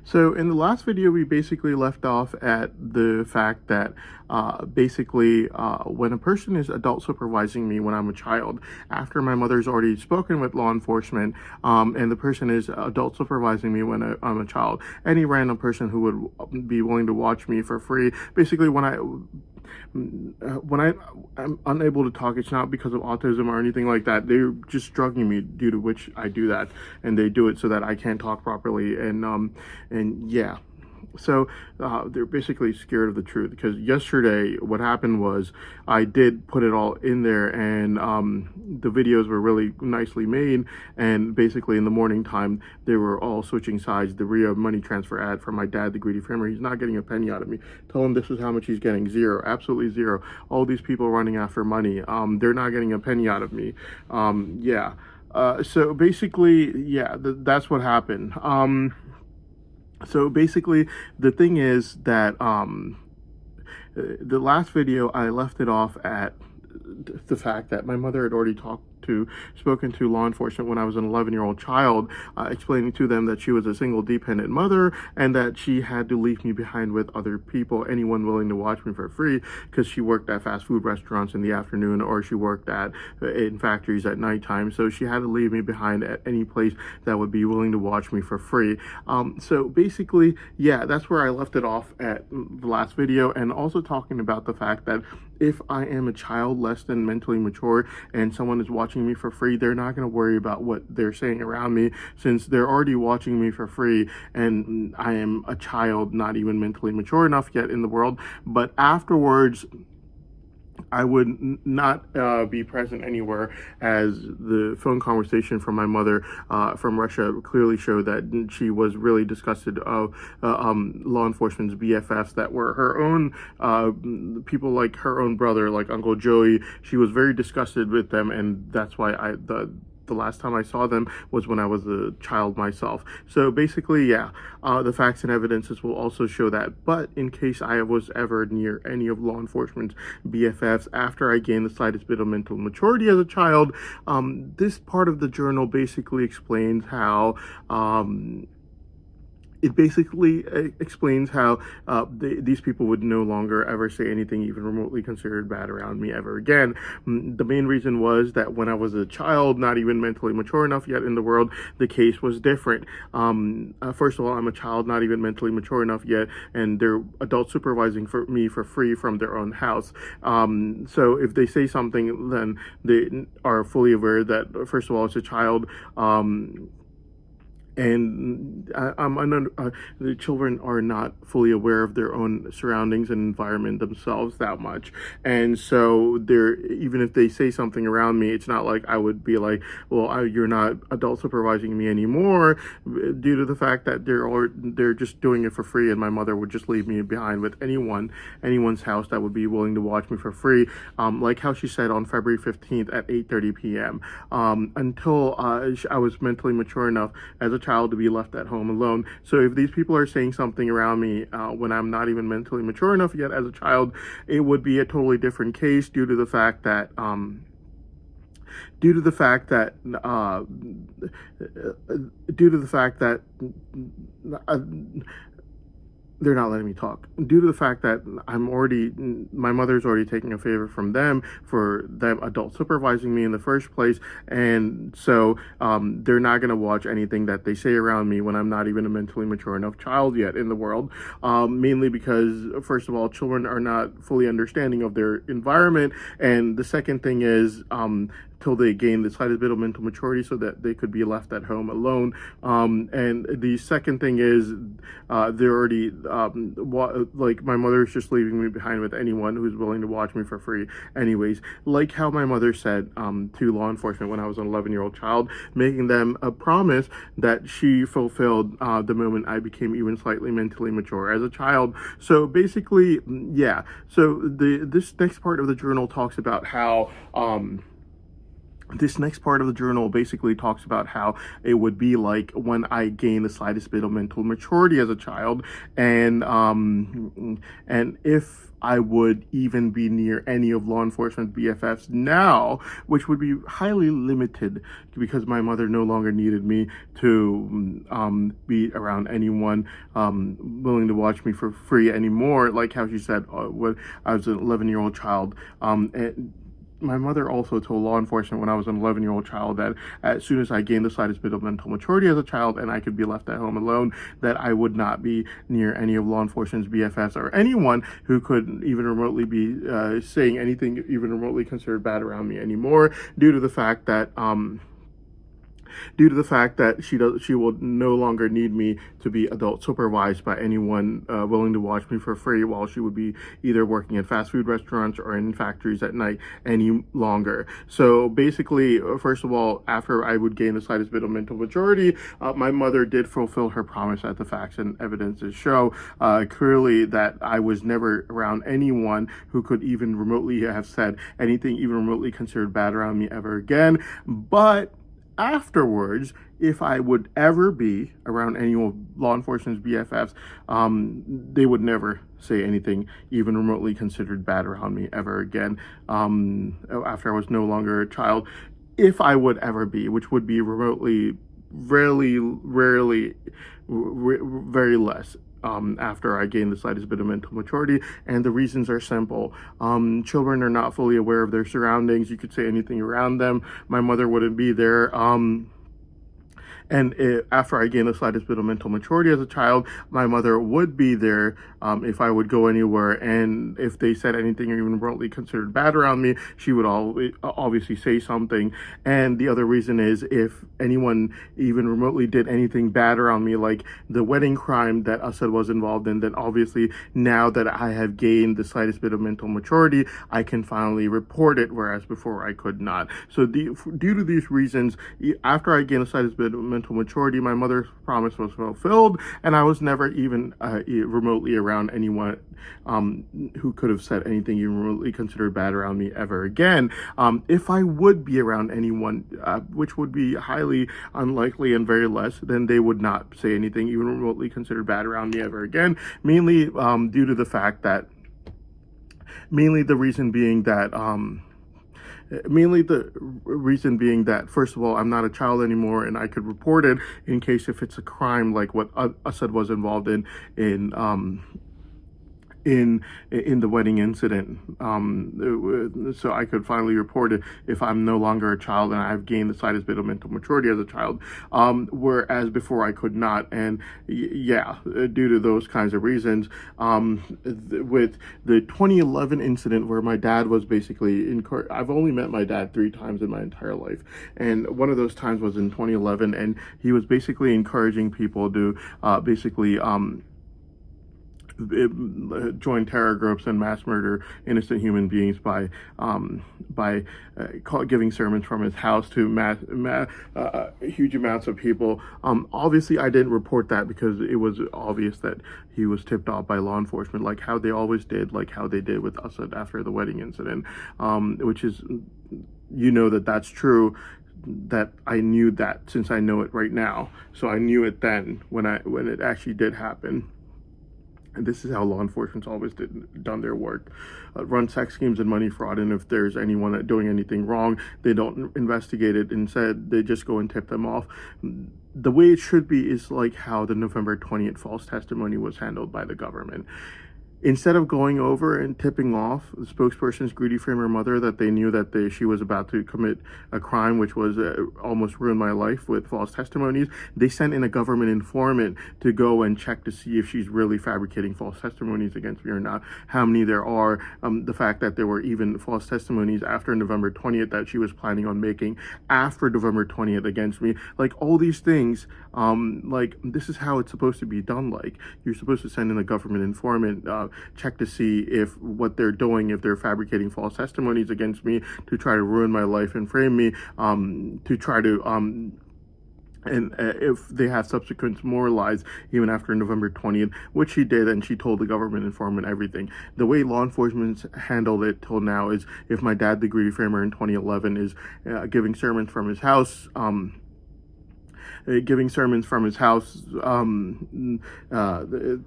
So in the last video, we basically left off at the fact that when a person is adult supervising me when I'm a child, after my mother's already spoken with law enforcement, and the person is adult supervising me when I'm a child, any random person who would be willing to watch me for free, basically I'm unable to talk, it's not because of autism or anything like that. They're just drugging me, due to which I do that, and they do it so that I can't talk properly. And yeah. So they're basically scared of the truth, because yesterday what happened was I did put it all in there, and the videos were really nicely made, and basically in the morning time they were all switching sides. The Rio money transfer ad from my dad, the greedy farmer, he's not getting a penny out of me. Tell him this is how much he's getting. Zero, absolutely zero. All these people running after money, they're not getting a penny out of me. Yeah. So basically, yeah, that's what happened. So basically, the thing is that the last video I left it off at the fact that my mother had already spoken to law enforcement when I was an 11-year-old child, explaining to them that she was a single dependent mother and that she had to leave me behind with other people, anyone willing to watch me for free, because she worked at fast food restaurants in the afternoon, or she worked in factories at nighttime. So she had to leave me behind at any place that would be willing to watch me for free. So basically, yeah, that's where I left it off at the last video, and also talking about the fact that if I am a child less than mentally mature and someone is watching me for free, they're not going to worry about what they're saying around me, since they're already watching me for free, and I am a child, not even mentally mature enough yet in the world. But afterwards, I would not be present anywhere, as the phone conversation from my mother from Russia clearly showed that she was really disgusted of law enforcement's BFFs that were her own people, like her own brother, like Uncle Joey. She was very disgusted with them, and that's why the last time I saw them was when I was a child myself. So basically, yeah, the facts and evidences will also show that. But in case I was ever near any of law enforcement's BFFs after I gained the slightest bit of mental maturity as a child, this part of the journal basically explains how these people would no longer ever say anything even remotely considered bad around me ever again. The main reason was that when I was a child, not even mentally mature enough yet in the world, the case was different. First of all, I'm a child, not even mentally mature enough yet, and they're adult supervising me for free from their own house. So if they say something, then they are fully aware that, first of all, it's a child, and the children are not fully aware of their own surroundings and environment themselves that much, and so even if they say something around me, it's not like I would be like, well, you're not adult supervising me anymore, due to the fact that they're just doing it for free, and my mother would just leave me behind with anyone's house that would be willing to watch me for free, like how she said on February 15th at 8:30 p.m. Until I was mentally mature enough as a child to be left at home alone. So if these people are saying something around me when I'm not even mentally mature enough yet as a child, it would be a totally different case, due to the fact that they're not letting me talk, due to the fact that my mother's already taking a favor from them for them adult supervising me in the first place, and so they're not going to watch anything that they say around me when I'm not even a mentally mature enough child yet in the world, mainly because, first of all, children are not fully understanding of their environment, and the second thing is, till they gain the slightest bit of mental maturity so that they could be left at home alone. And the second thing is, they're already, like, my mother's just leaving me behind with anyone who's willing to watch me for free anyways. Like how my mother said to law enforcement when I was an 11-year-old child, making them a promise that she fulfilled the moment I became even slightly mentally mature as a child. So basically, yeah. So this next part of the journal talks about how This next part of the journal basically talks about how it would be like when I gained the slightest bit of mental maturity as a child, and if I would even be near any of law enforcement BFFs now, which would be highly limited because my mother no longer needed me to be around anyone willing to watch me for free anymore. Like how she said when I was an 11-year-old child. And my mother also told law enforcement when I was an 11-year-old child that as soon as I gained the slightest bit of mental maturity as a child and I could be left at home alone, that I would not be near any of law enforcement's BFFs or anyone who could even remotely be saying anything even remotely considered bad around me anymore, due to the fact that she will no longer need me to be adult supervised by anyone willing to watch me for free while she would be either working at fast food restaurants or in factories at night any longer. So basically, first of all, after I would gain the slightest bit of mental maturity, my mother did fulfill her promise that the facts and evidences show clearly that I was never around anyone who could even remotely have said anything even remotely considered bad around me ever again. But afterwards, if I would ever be around any of law enforcement's BFFs, they would never say anything even remotely considered bad around me ever again. After I was no longer a child, if I would ever be, which would be remotely, rarely, very less. After I gained the slightest bit of mental maturity, and the reasons are simple. Children are not fully aware of their surroundings. You could say anything around them. My mother wouldn't be there. After I gained the slightest bit of mental maturity as a child, my mother would be there if I would go anywhere. And if they said anything even remotely considered bad around me, she would obviously say something. And the other reason is if anyone even remotely did anything bad around me, like the wedding crime that Assad was involved in, then obviously now that I have gained the slightest bit of mental maturity, I can finally report it, whereas before I could not. So due to these reasons, after I gained the slightest bit of mental maturity, my mother's promise was fulfilled, and I was never even remotely around anyone who could have said anything even remotely considered bad around me ever again. If I would be around anyone, which would be highly unlikely and very less, then they would not say anything even remotely considered bad around me ever again, mainly due to the fact that, mainly the reason being that, first of all, I'm not a child anymore, and I could report it in case if it's a crime like what Assad was involved in the wedding incident. So I could finally report it if I'm no longer a child and I've gained the slightest bit of mental maturity as a child, whereas before I could not. And due to those kinds of reasons, with the 2011 incident where my dad was basically I've only met my dad 3 times in my entire life, and one of those times was in 2011, and he was basically encouraging people to join terror groups and mass murder innocent human beings by giving sermons from his house to huge amounts of people. Obviously, I didn't report that because it was obvious that he was tipped off by law enforcement, like how they always did, like how they did with Assad after the wedding incident, which is, that's true. That I knew that since I know it right now, so I knew it then when it actually did happen. And this is how law enforcement's always done their work. Run sex schemes and money fraud, and if there's anyone doing anything wrong, they don't investigate it. Instead, they just go and tip them off. The way it should be is like how the November 20th false testimony was handled by the government. Instead of going over and tipping off the spokesperson's greedy framer mother that they knew that she was about to commit a crime which was almost ruined my life with false testimonies, they sent in a government informant to go and check to see if she's really fabricating false testimonies against me or not, how many there are, the fact that there were even false testimonies after November 20th that she was planning on making after November 20th against me. Like all these things, this is how it's supposed to be done. Like you're supposed to send in a government informant, check to see if what they're doing, if they're fabricating false testimonies against me to try to ruin my life and frame me, to try to and if they have subsequent more lies even after November 20th, which she did, and she told the government informant everything. The way law enforcement handled it till now is, if my dad, the greedy framer in 2011, is giving sermons from his house,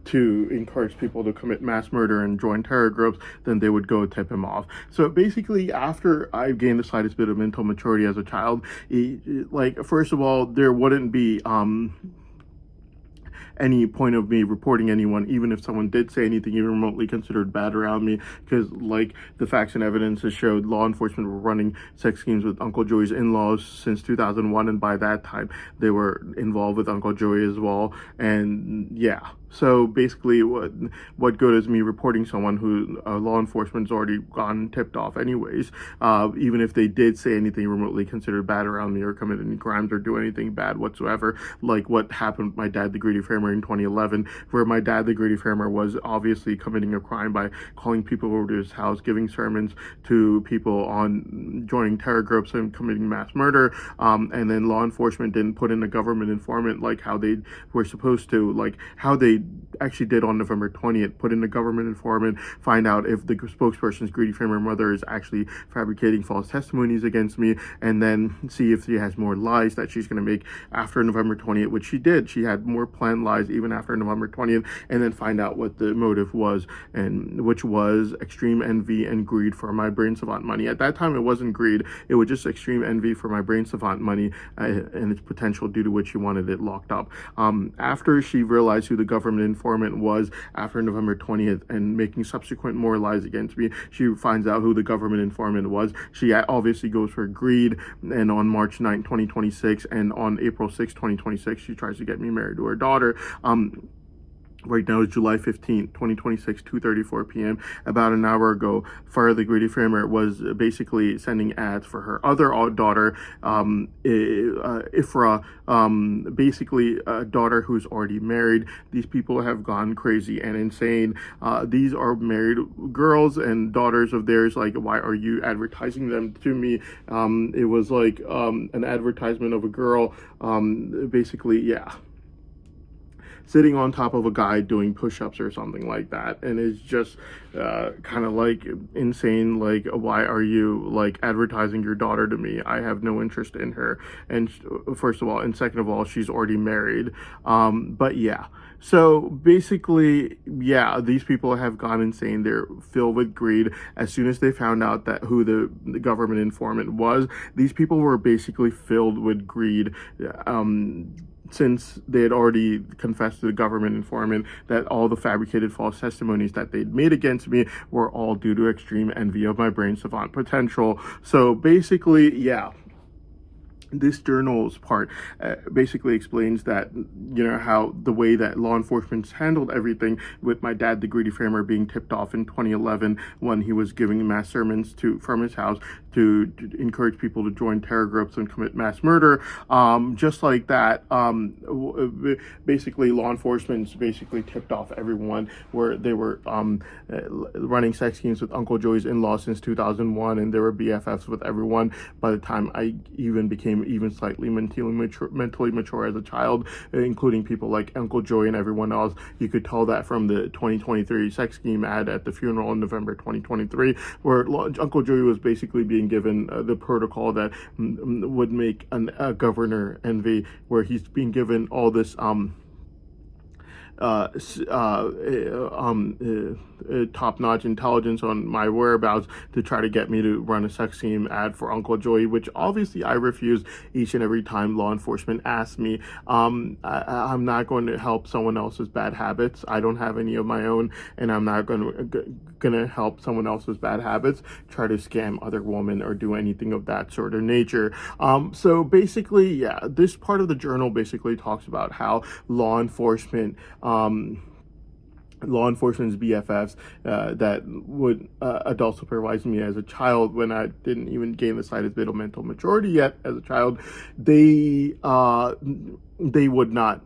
to encourage people to commit mass murder and join terror groups, then they would go tip him off. So basically, after I gained the slightest bit of mental maturity as a child, first of all, there wouldn't be any point of me reporting anyone, even if someone did say anything even remotely considered bad around me, because like the facts and evidence has showed, law enforcement were running sex schemes with Uncle Joey's in-laws since 2001, and by that time they were involved with Uncle Joey as well. And yeah, so basically, what good is me reporting someone who law enforcement's already gone tipped off anyways, even if they did say anything remotely considered bad around me or commit any crimes or do anything bad whatsoever, like what happened with my dad, the greedy framer, in 2011, where my dad, the greedy framer, was obviously committing a crime by calling people over to his house, giving sermons to people on joining terror groups and committing mass murder, and then law enforcement didn't put in a government informant like how they were supposed to, like how they actually did on November 20th, put in a government informant, find out if the spokesperson's greedy framer mother is actually fabricating false testimonies against me, and then see if she has more lies that she's going to make after November 20th, which she did. She had more planned lies even after November 20th, and then find out what the motive was, and which was extreme envy and greed for my brain savant money. At that time, it wasn't greed, it was just extreme envy for my brain savant money and its potential, due to which she wanted it locked up. After she realized who the government informant was after November 20th and making subsequent more lies against me, she finds out who the government informant was. She obviously goes for greed, and on March 9, 2026, and on April 6, 2026, she tries to get me married to her daughter. Right now is July 15th, 2026, 2:34 p.m. About an hour ago, Farah the greedy framer was basically sending ads for her other daughter, Ifra, basically a daughter who's already married. These people have gone crazy and insane. These are married girls and daughters of theirs. Like, why are you advertising them to me? It was like an advertisement of a girl, basically, yeah, sitting on top of a guy doing push-ups or something like that, and it's just kind of like insane. Like, why are you like advertising your daughter to me? I have no interest in her, and first of all, and second of all, she's already married. But yeah, so basically, yeah, these people have gone insane. They're filled with greed. As soon as they found out that who the government informant was, these people were basically filled with greed, since they had already confessed to the government informant that all the fabricated false testimonies that they'd made against me were all due to extreme envy of my brain savant potential. So basically, yeah, this journal's part basically explains that, how the way that law enforcement handled everything, with my dad, the greedy framer, being tipped off in 2011 when he was giving mass sermons from his house to encourage people to join terror groups and commit mass murder. Just like that, basically law enforcement basically tipped off everyone, where they were running sex schemes with Uncle Joey's in-laws since 2001, and they were BFFs with everyone by the time I became even slightly mentally mature as a child, including people like Uncle Joey and everyone else. You could tell that from the 2023 sex scheme ad at the funeral in November 2023, where Uncle Joey was basically being given the protocol that would make a governor envy, where he's being given all this top-notch intelligence on my whereabouts to try to get me to run a sex scheme ad for Uncle Joey, which obviously I refuse each and every time law enforcement asks me. I'm not going to help someone else's bad habits. I don't have any of my own, and I'm not going to help someone else's bad habits try to scam other women or do anything of that sort of nature. So basically, yeah, this part of the journal basically talks about how law enforcement's BFFs that would adult supervise me as a child, when I didn't even gain the slightest bit of mental maturity yet as a child, they they would not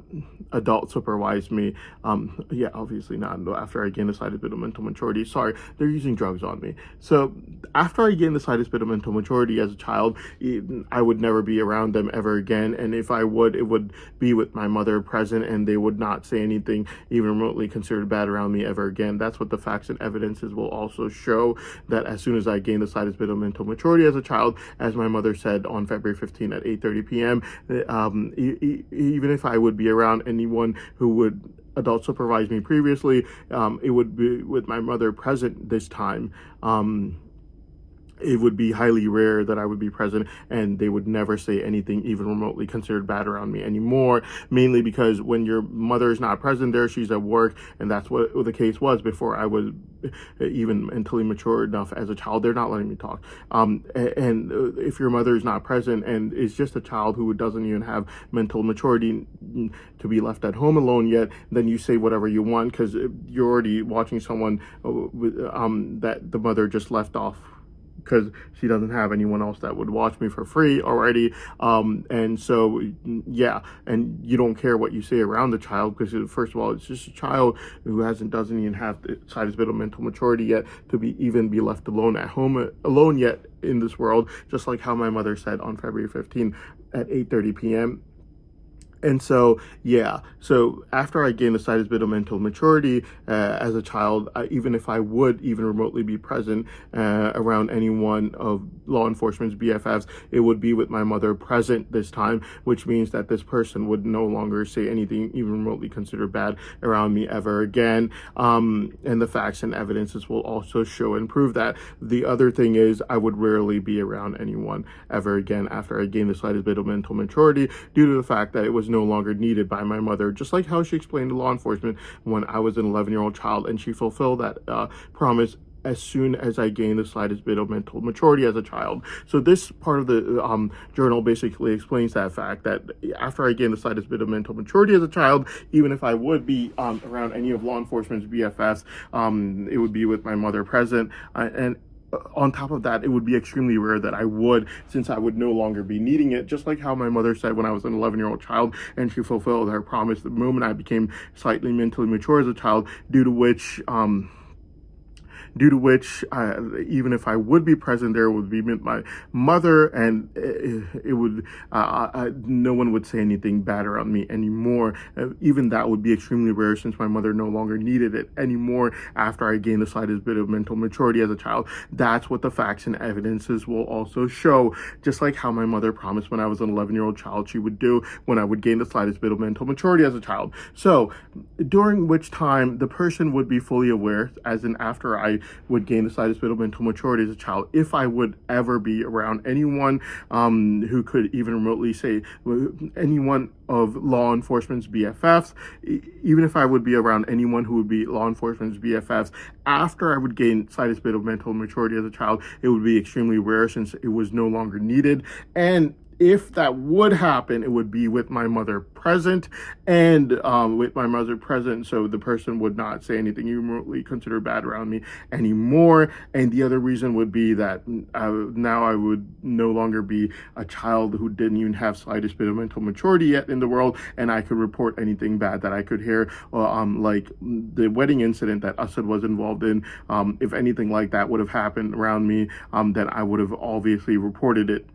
adult supervise me. Yeah, obviously not after I gain the slightest bit of mental maturity. Sorry, they're using drugs on me. So after I gain the slightest bit of mental maturity as a child, I would never be around them ever again. And if I would, it would be with my mother present, and they would not say anything even remotely considered bad around me ever again. That's what the facts and evidences will also show, that as soon as I gain the slightest bit of mental maturity as a child, as my mother said on February 15 at 8:30 p.m., even if I would be around anyone who would adult supervise me previously, it would be with my mother present this time. It would be highly rare that I would be present, and they would never say anything even remotely considered bad around me anymore, mainly because when your mother is not present there, she's at work, and that's what the case was before I was even mentally mature enough as a child. They're not letting me talk. And if your mother is not present and is just a child who doesn't even have mental maturity to be left at home alone yet, then you say whatever you want, because you're already watching someone that the mother just left off because she doesn't have anyone else that would watch me for free already. And so, yeah, and you don't care what you say around the child, because first of all, it's just a child who doesn't even have the slightest bit of mental maturity yet to be left alone at home, alone yet in this world, just like how my mother said on February 15 at 8:30 p.m. And so, yeah, so after I gained the slightest bit of mental maturity as a child, even if I would even remotely be present around any one of law enforcement's BFFs, it would be with my mother present this time, which means that this person would no longer say anything even remotely considered bad around me ever again. And the facts and evidences will also show and prove that. The other thing is, I would rarely be around anyone ever again after I gained the slightest bit of mental maturity, due to the fact that it was no longer needed by my mother, just like how she explained to law enforcement when I was an 11-year-old child, and she fulfilled that promise as soon as I gained the slightest bit of mental maturity as a child. So this part of the journal basically explains that fact, that after I gained the slightest bit of mental maturity as a child, even if I would be around any of law enforcement's BFFs, it would be with my mother present. And on top of that, it would be extremely rare that I would, since I would no longer be needing it, just like how my mother said when I was an 11-year-old child, and she fulfilled her promise the moment I became slightly mentally mature as a child, due to which even if I would be present there, it would be my mother, and it would no one would say anything bad around me anymore. Even that would be extremely rare, since my mother no longer needed it anymore after I gained the slightest bit of mental maturity as a child. That's what the facts and evidences will also show, just like how my mother promised when I was an 11-year-old child she would do when I would gain the slightest bit of mental maturity as a child. So during which time the person would be fully aware, as in after I would gain the slightest bit of mental maturity as a child, if I would ever be around anyone who could even remotely say anyone of law enforcement's BFFs, even if I would be around anyone who would be law enforcement's BFFs after I would gain slightest bit of mental maturity as a child, it would be extremely rare, since it was no longer needed. And if that would happen, it would be with my mother present, and with my mother present, so the person would not say anything remotely considered bad around me anymore. And the other reason would be that now I would no longer be a child who didn't even have slightest bit of mental maturity yet in the world, and I could report anything bad that I could hear, like the wedding incident that Assad was involved in. If anything like that would have happened around me, then I would have obviously reported it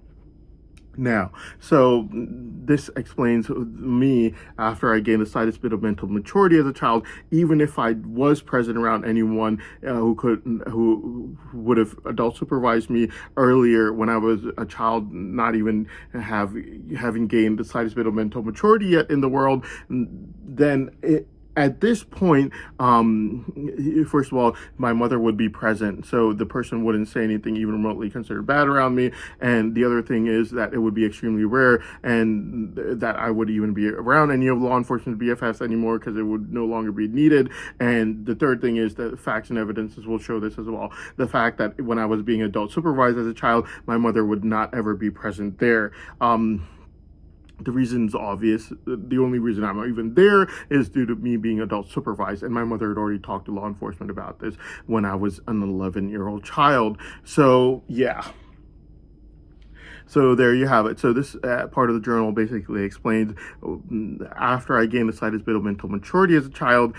now. So this explains me after I gained the slightest bit of mental maturity as a child, even if I was present around anyone who would have adult supervised me earlier when I was a child, not even having gained the slightest bit of mental maturity yet in the world, then at this point, first of all, my mother would be present, so the person wouldn't say anything even remotely considered bad around me. And the other thing is that it would be extremely rare, and that I would even be around any of law enforcement's BFFs anymore, because it would no longer be needed. And the third thing is that facts and evidences will show this as well. The fact that when I was being adult supervised as a child, my mother would not ever be present there. The reason's obvious. The only reason I'm even there is due to me being adult supervised, and my mother had already talked to law enforcement about this when I was an 11-year-old child. So, yeah. So there you have it. So this part of the journal basically explains after I gained the slightest bit of mental maturity as a child,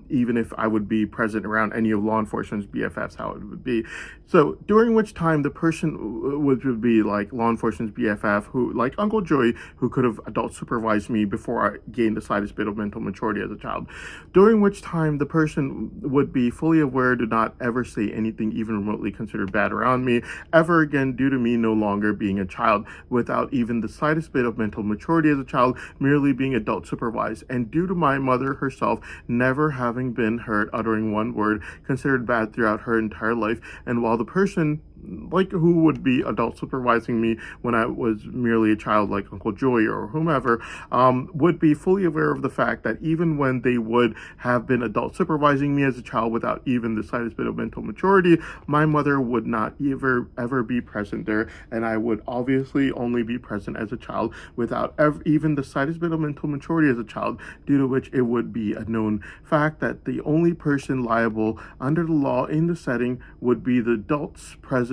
even if I would be present around any of law enforcement's BFFs, how it would be. So during which time the person would be like law enforcement's BFF, who like Uncle Joey, who could have adult supervised me before I gained the slightest bit of mental maturity as a child. During which time the person would be fully aware to not ever say anything even remotely considered bad around me ever again, due to me no longer being a child, without even the slightest bit of mental maturity as a child, merely being adult supervised, and due to my mother herself never having been heard uttering one word considered bad throughout her entire life. And while the person like who would be adult supervising me when I was merely a child, like Uncle Joey or whomever, would be fully aware of the fact that even when they would have been adult supervising me as a child without even the slightest bit of mental maturity, my mother would not ever be present there, and I would obviously only be present as a child without even the slightest bit of mental maturity as a child, due to which it would be a known fact that the only person liable under the law in the setting would be the adults present,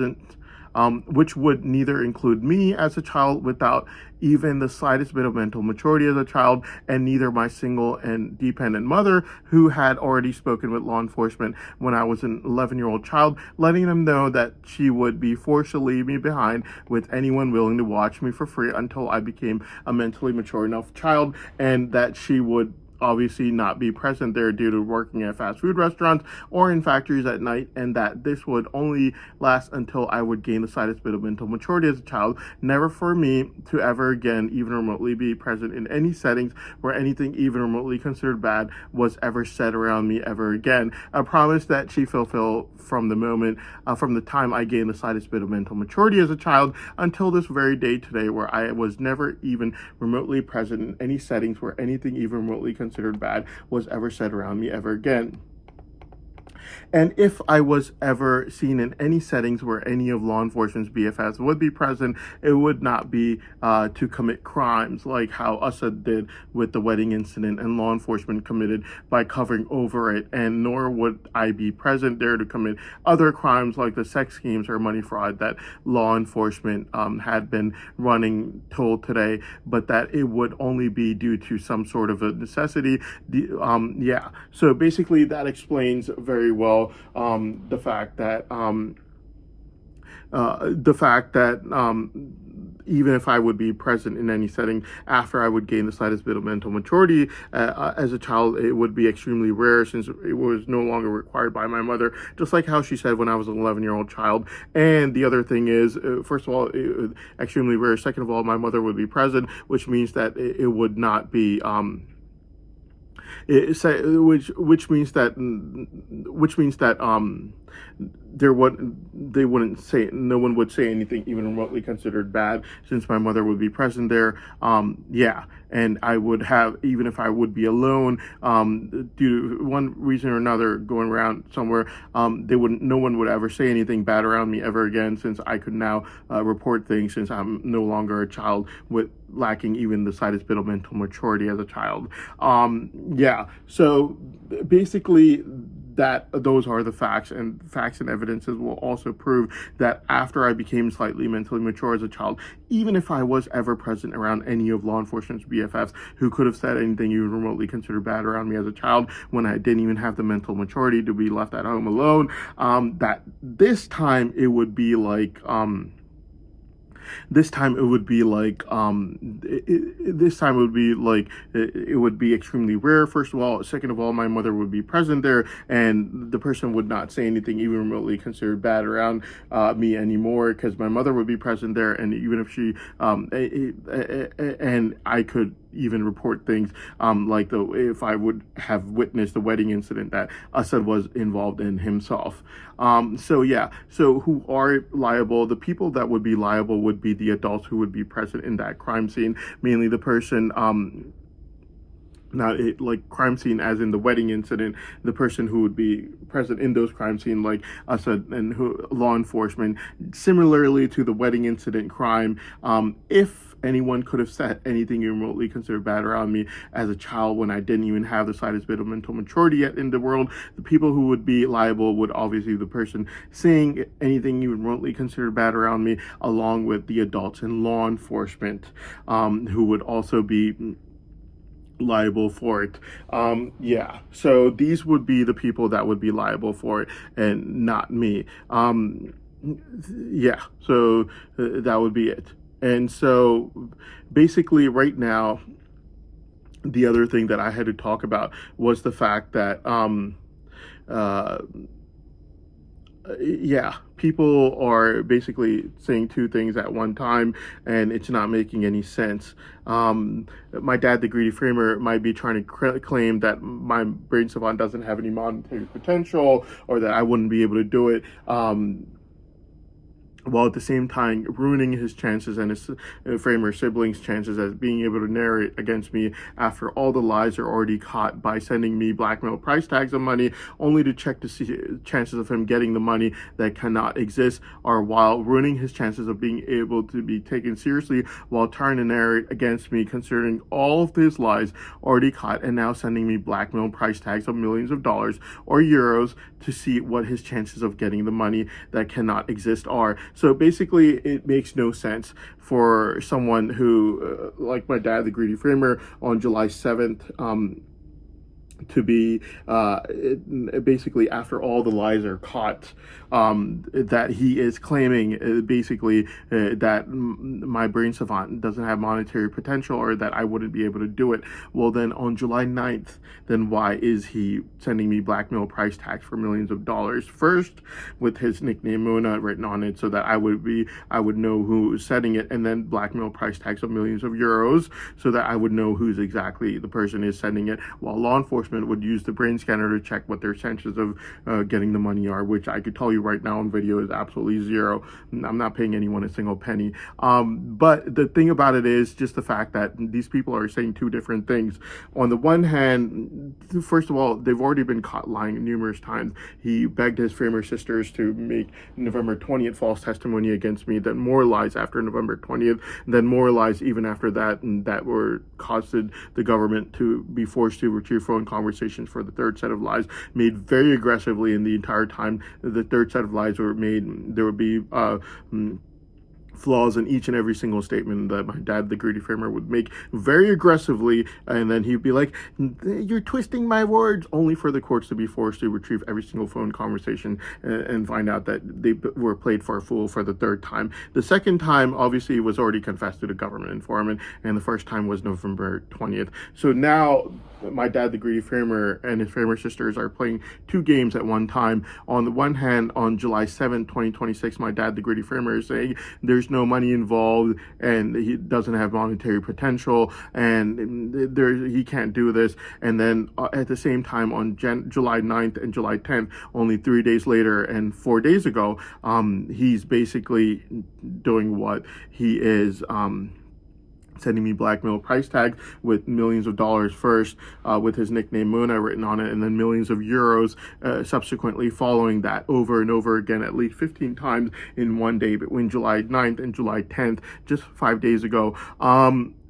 which would neither include me as a child without even the slightest bit of mental maturity as a child, and neither my single and dependent mother, who had already spoken with law enforcement when I was an 11-year-old child, letting them know that she would be forced to leave me behind with anyone willing to watch me for free until I became a mentally mature enough child, and that she would obviously not be present there due to working at fast food restaurants or in factories at night, and that this would only last until I would gain the slightest bit of mental maturity as a child, never for me to ever again even remotely be present in any settings where anything even remotely considered bad was ever said around me ever again. A promise that she fulfilled from the time I gained the slightest bit of mental maturity as a child until this very day today, where I was never even remotely present in any settings where anything even remotely considered bad was ever said around me ever again. And if I was ever seen in any settings where any of law enforcement's BFFs would be present, it would not be to commit crimes like how Assad did with the wedding incident and law enforcement committed by covering over it, and nor would I be present there to commit other crimes like the sex schemes or money fraud that law enforcement had been running till today, but that it would only be due to some sort of a necessity. So basically that explains very well the fact that even if I would be present in any setting after I would gain the slightest bit of mental maturity as a child, it would be extremely rare, since it was no longer required by my mother, just like how she said when I was an 11-year-old child. And the other thing is, first of all, extremely rare. Second of all, my mother would be present, which means that it would not be which means that no one would say anything even remotely considered bad, since my mother would be present there. And I would have, even if I would be alone, due to one reason or another going around somewhere, no one would ever say anything bad around me ever again, since I could now report things, since I'm no longer a child with lacking even the slightest bit of mental maturity as a child. So basically those are the facts, and evidences will also prove that after I became slightly mentally mature as a child, even if I was ever present around any of law enforcement's BFFs who could have said anything even remotely considered bad around me as a child when I didn't even have the mental maturity to be left at home alone, that this time it would be like it would be extremely rare, first of all. Second of all, my mother would be present there, and the person would not say anything even remotely considered bad around me anymore, because my mother would be present there, and even if she and I could even report things like if I would have witnessed the wedding incident that Assad was involved in himself. So who are liable? The people that would be liable would be the adults who would be present in that crime scene, mainly the person crime scene as in the wedding incident, the person who would be present in those crime scene like Assad and law enforcement. Similarly to the wedding incident crime, if anyone could have said anything remotely considered bad around me as a child when I didn't even have the slightest bit of mental maturity yet in the world, the people who would be liable would obviously be the person saying anything even remotely considered bad around me, along with the adults in law enforcement, who would also be liable for it. Yeah, so these would be the people that would be liable for it, and not me. Yeah, so that would be it. And so basically right now, the other thing that I had to talk about was the fact that uh yeah, people are basically saying two things at one time, and it's not making any sense. My dad, the greedy framer, might be trying to claim that my brain savant doesn't have any monetary potential, or that I wouldn't be able to do it. While at the same time ruining his chances and his framer siblings' chances as being able to narrate against me after all the lies are already caught by sending me blackmail price tags of money, only to check to see chances of him getting the money that cannot exist, or while ruining his chances of being able to be taken seriously while trying to narrate against me, considering all of his lies already caught, and now sending me blackmail price tags of millions of dollars or euros to see what his chances of getting the money that cannot exist are. So basically, it makes no sense for someone who, like my dad, the greedy framer, on July 7th, to be basically, after all the lies are caught, that he is claiming basically that my brain savant doesn't have monetary potential, or that I wouldn't be able to do it. Well, then on July 9th, then why is he sending me blackmail price tags for millions of dollars? First, with his nickname Mona written on it, so that I would know who's sending it, and then blackmail price tags of millions of euros, so that I would know who's exactly the person is sending it, while law enforcement would use the brain scanner to check what their chances of getting the money are, which I could tell you right now on video is absolutely zero. I'm not paying anyone a single penny. But the thing about it is just the fact that these people are saying two different things. On the one hand, first of all, they've already been caught lying numerous times. He begged his framer sisters to make November 20th false testimony against me, then more lies after November 20th, then more lies even after that, and that were caused the government to be forced to retrieve phone conversations for the third set of lies, made very aggressively. In the entire time the third set of lies were made, there would be flaws in each and every single statement that my dad, the greedy framer, would make very aggressively, and then he'd be like, "You're twisting my words," only for the courts to be forced to retrieve every single phone conversation and find out that they were played for a fool for the third time. The second time, obviously, was already confessed to the government informant, and the first time was November 20th. So now my dad, the greedy framer, and his framer sisters are playing two games at one time. On the one hand, on July 7th, 2026, my dad, the greedy framer, is saying there's no money involved and he doesn't have monetary potential and he can't do this. And then at the same time, on July 9th and July 10th, only 3 days later and 4 days ago, he's basically doing what he is sending me blackmail price tag with millions of dollars first, with his nickname Mona written on it, and then millions of euros subsequently following that, over and over again, at least 15 times in one day between July 9th and July 10th, just 5 days ago.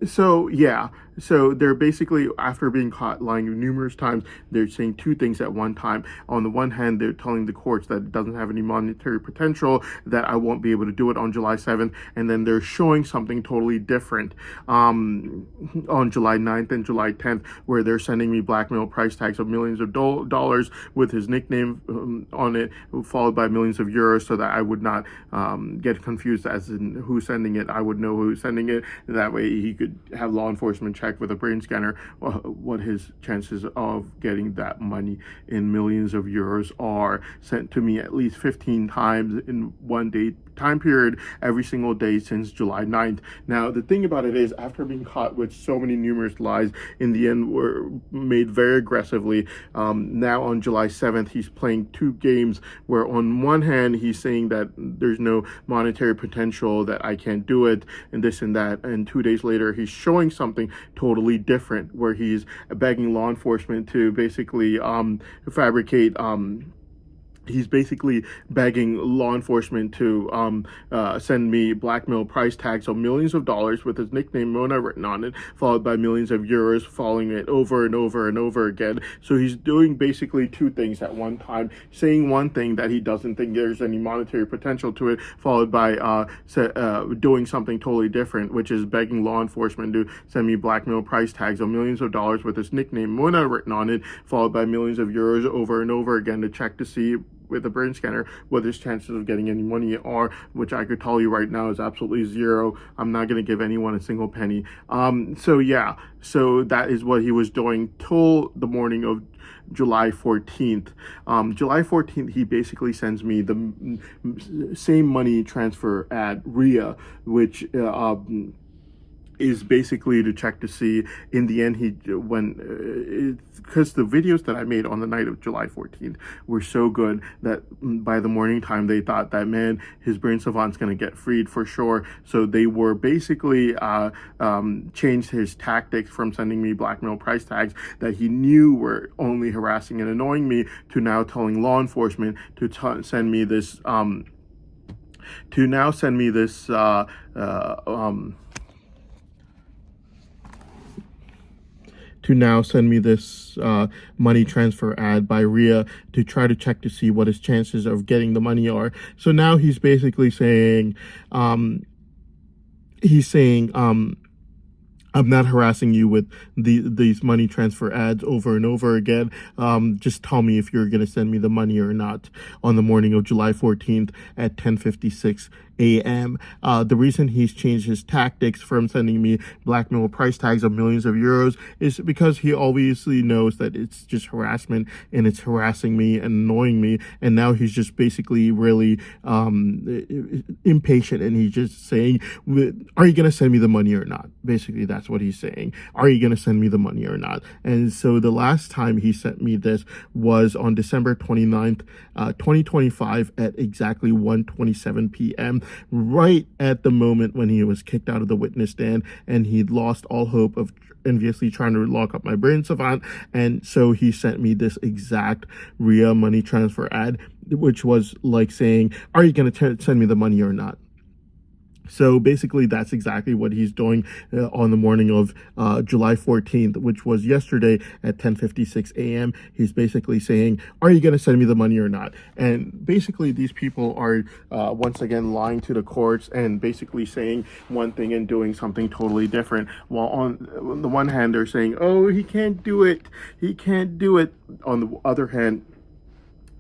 So yeah, so they're basically, after being caught lying numerous times, they're saying two things at one time. On the one hand, they're telling the courts that it doesn't have any monetary potential, that I won't be able to do it on July 7th, and then they're showing something totally different on July 9th and July 10th, where they're sending me blackmail price tags of millions of dollars with his nickname on it, followed by millions of euros, so that I would not get confused as in who's sending it. I would know who's sending it, and that way he could have law enforcement check with a brain scanner what his chances of getting that money in millions of euros are, sent to me at least 15 times in one day time period every single day since July 9th. Now, the thing about it is, after being caught with so many numerous lies, in the end were made very aggressively, now on July 7th, he's playing two games where on one hand, he's saying that there's no monetary potential, that I can't do it, and this and that, and 2 days later, he's showing something totally different, where he's begging law enforcement to basically fabricate he's basically begging law enforcement to send me blackmail price tags of millions of dollars with his nickname Mona written on it, followed by millions of euros, following it over and over and over again. So he's doing basically two things at one time, saying one thing that he doesn't think there's any monetary potential to it, followed by doing something totally different, which is begging law enforcement to send me blackmail price tags of millions of dollars with his nickname Mona written on it, followed by millions of euros over and over again to check to see with a brain scanner what his chances of getting any money are, which I could tell you right now is absolutely zero. I'm not going to give anyone a single penny. So yeah, so that is what he was doing till the morning of July 14th. July 14th, he basically sends me the same money transfer at RIA, which is basically to check to see in the end because the videos that I made on the night of July 14th were so good that by the morning time they thought that, man, his brain savant's gonna get freed for sure. So they were basically changed his tactics from sending me blackmail price tags that he knew were only harassing and annoying me to now telling law enforcement to send me this money transfer ad by RIA to try to check to see what his chances of getting the money are. So now he's basically saying, I'm not harassing you with these money transfer ads over and over again. Just tell me if you're going to send me the money or not on the morning of July 14th at 10:56 a.m. The reason he's changed his tactics from sending me blackmail price tags of millions of euros is because he obviously knows that it's just harassment and it's harassing me and annoying me. And now he's just basically really impatient, and he's just saying, are you going to send me the money or not? Basically, that's what he's saying. Are you going to send me the money or not? And so the last time he sent me this was on December 29th, 2025 at exactly 1:27 p.m. right at the moment when he was kicked out of the witness stand and he'd lost all hope of enviously trying to lock up my brain savant. And so he sent me this exact RIA money transfer ad, which was like saying, are you going to send me the money or not? So basically, that's exactly what he's doing on the morning of July 14th, which was yesterday at 10:56 a.m. He's basically saying, are you going to send me the money or not? And basically, these people are once again lying to the courts and basically saying one thing and doing something totally different. While on the one hand, they're saying, oh, he can't do it. He can't do it. On the other hand,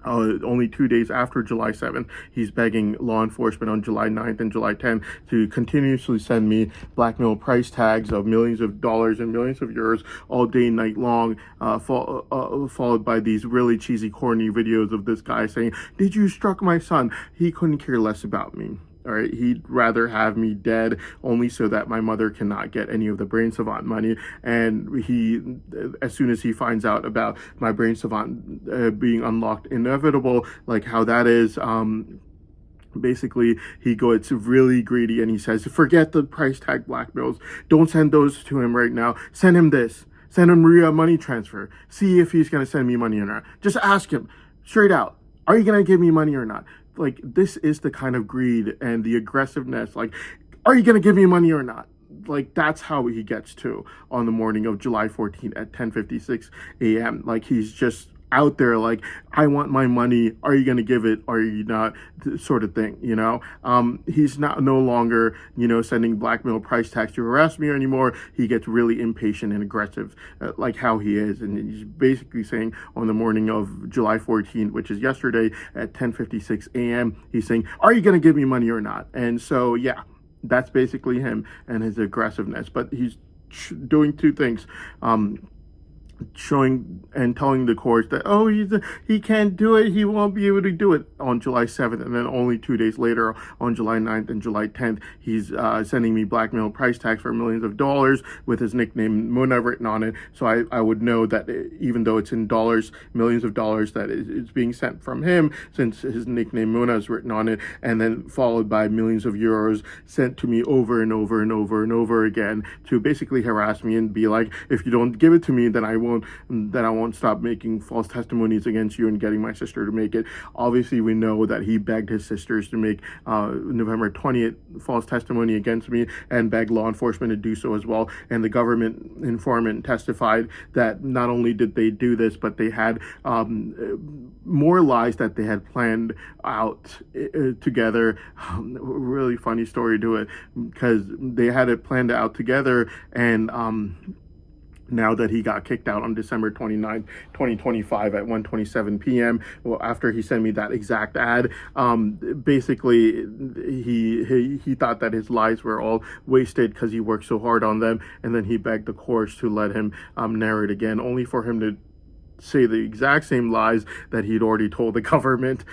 only 2 days after July 7th, he's begging law enforcement on July 9th and July 10th to continuously send me blackmail price tags of millions of dollars and millions of euros all day, night long, followed by these really cheesy, corny videos of this guy saying, did you struck my son? He couldn't care less about me. All right, he'd rather have me dead only so that my mother cannot get any of the brain savant money. And he, as soon as he finds out about my brain savant being unlocked, inevitable, like how that is, basically he gets really greedy and he says, forget the price tag blackmails. Don't send those to him right now. Send him this. Send him RIA money transfer. See if he's going to send me money or not. Just ask him straight out. Are you going to give me money or not? Like, this is the kind of greed and the aggressiveness. Like, are you going to give me money or not? Like, that's how he gets to on the morning of July 14th at 10:56 a.m. Like, he's just out there like, I want my money. Are you going to give it? Are you not? Sort of thing, you know? He's no longer, sending blackmail price tags to harass me anymore. He gets really impatient and aggressive, like how he is. And he's basically saying on the morning of July 14th, which is yesterday at 10:56 a.m., he's saying, are you going to give me money or not? And so, yeah, that's basically him and his aggressiveness. But he's doing two things. Showing and telling the courts that, oh, he can't do it, he won't be able to do it on July 7th, and then only 2 days later on July 9th and July 10th he's sending me blackmail price tags for millions of dollars with his nickname Mona written on it, so I would know that even though it's in dollars, millions of dollars, that it's being sent from him since his nickname Mona is written on it, and then followed by millions of euros sent to me over and over and over and over again to basically harass me and be like, if you don't give it to me, then I won't won't stop making false testimonies against you and getting my sister to make it. Obviously, we know that he begged his sisters to make November 20th false testimony against me and begged law enforcement to do so as well. And the government informant testified that not only did they do this, but they had more lies that they had planned out together. Really funny story to it, because they had it planned out together, and now that he got kicked out on December 29th, 2025 at 1:27 p.m. Well, after he sent me that exact ad, basically he thought that his lies were all wasted because he worked so hard on them, and then he begged the courts to let him narrate again, only for him to say the exact same lies that he'd already told the government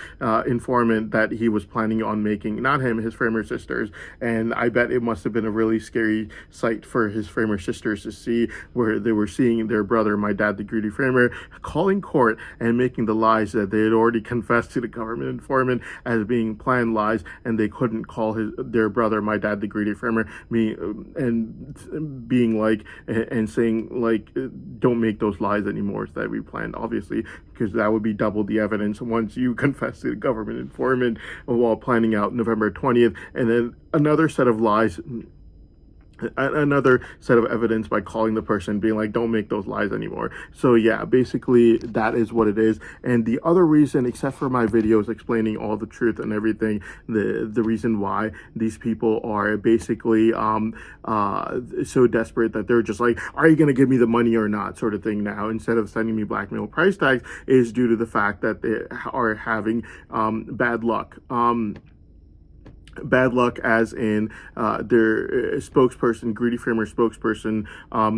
informant that he was planning on making. Not him, his framer sisters. And I bet it must have been a really scary sight for his framer sisters to see, where they were seeing their brother, my dad, the greedy framer, calling court and making the lies that they had already confessed to the government informant as being planned lies, and they couldn't call their brother, my dad, the greedy framer, and being like, and saying like, don't make those lies anymore that we planned, obviously, because that would be double the evidence once you confess to the government informant while planning out November 20th, and then another set of lies, another set of evidence by calling the person, being like, don't make those lies anymore. So yeah, basically that is what it is. And the other reason, except for my videos explaining all the truth and everything, the reason why these people are basically so desperate that they're just like, are you going to give me the money or not, sort of thing now, instead of sending me blackmail price tags, is due to the fact that they are having bad luck. Bad luck as in their spokesperson, Greedy Framer spokesperson,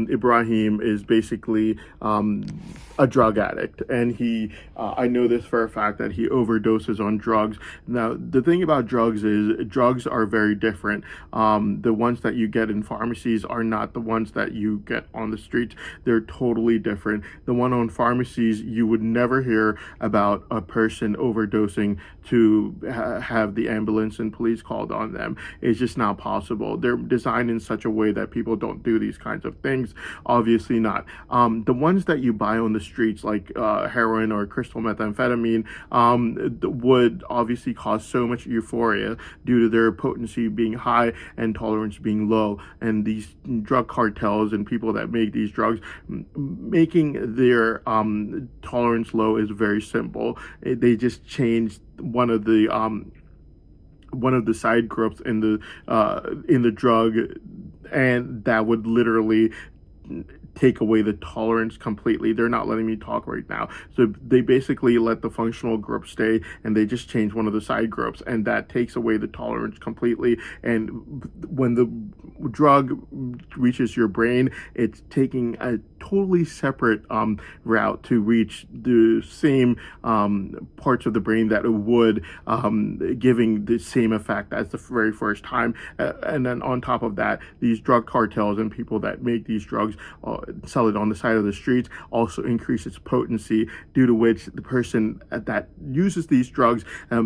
Ibrahim, is basically a drug addict. And he, I know this for a fact, that he overdoses on drugs. Now, the thing about drugs is drugs are very different. The ones that you get in pharmacies are not the ones that you get on the streets. They're totally different. The one on pharmacies, you would never hear about a person overdosing to have the ambulance and police called on them. It's just not possible. They're designed in such a way that people don't do these kinds of things. Obviously not. The ones that you buy on the streets, like heroin or crystal methamphetamine, would obviously cause so much euphoria due to their potency being high and tolerance being low. And these drug cartels and people that make these drugs, making their tolerance low is very simple. They just changed one of the side groups in the drug, and that would literally take away the tolerance completely. They're not letting me talk right now. So they basically let the functional group stay, and they just change one of the side groups, and that takes away the tolerance completely. And when the drug reaches your brain, it's taking a totally separate route to reach the same parts of the brain that it would, giving the same effect as the very first time. And then on top of that, these drug cartels and people that make these drugs sell it on the side of the streets also increase its potency, due to which the person that uses these drugs,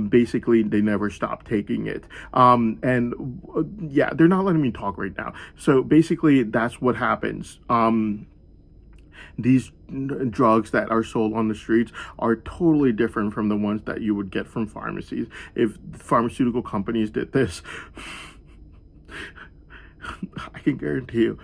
basically they never stop taking it. Yeah, they're not letting me talk right now. So basically that's what happens. These drugs that are sold on the streets are totally different from the ones that you would get from pharmacies. If pharmaceutical companies did this, I can guarantee you,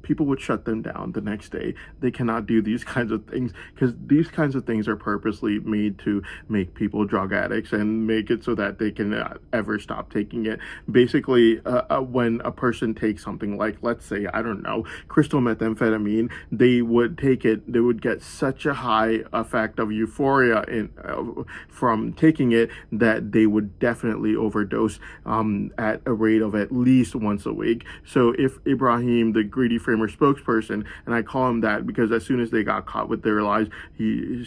people would shut them down the next day. They cannot do these kinds of things, because these kinds of things are purposely made to make people drug addicts and make it so that they can ever stop taking it. Basically, when a person takes something like, let's say, I don't know, crystal methamphetamine, they would take it, they would get such a high effect of euphoria from taking it, that they would definitely overdose at a rate of at least once a week. So if Ibrahim, the greedy framer spokesperson, and I call him that because as soon as they got caught with their lies, him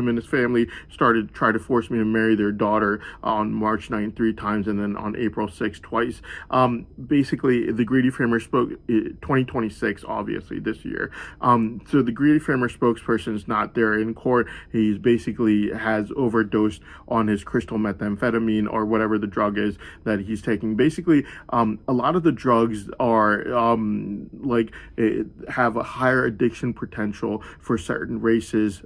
and his family started to try to force me to marry their daughter on March 9th 3 times, and then on April 6th twice. Basically, the greedy framer 2026, obviously this year. So the greedy framer spokesperson is not there in court. He's basically has overdosed on his crystal methamphetamine or whatever the drug is that he's taking. Basically, a lot of the drugs are like have a higher addiction potential for certain races,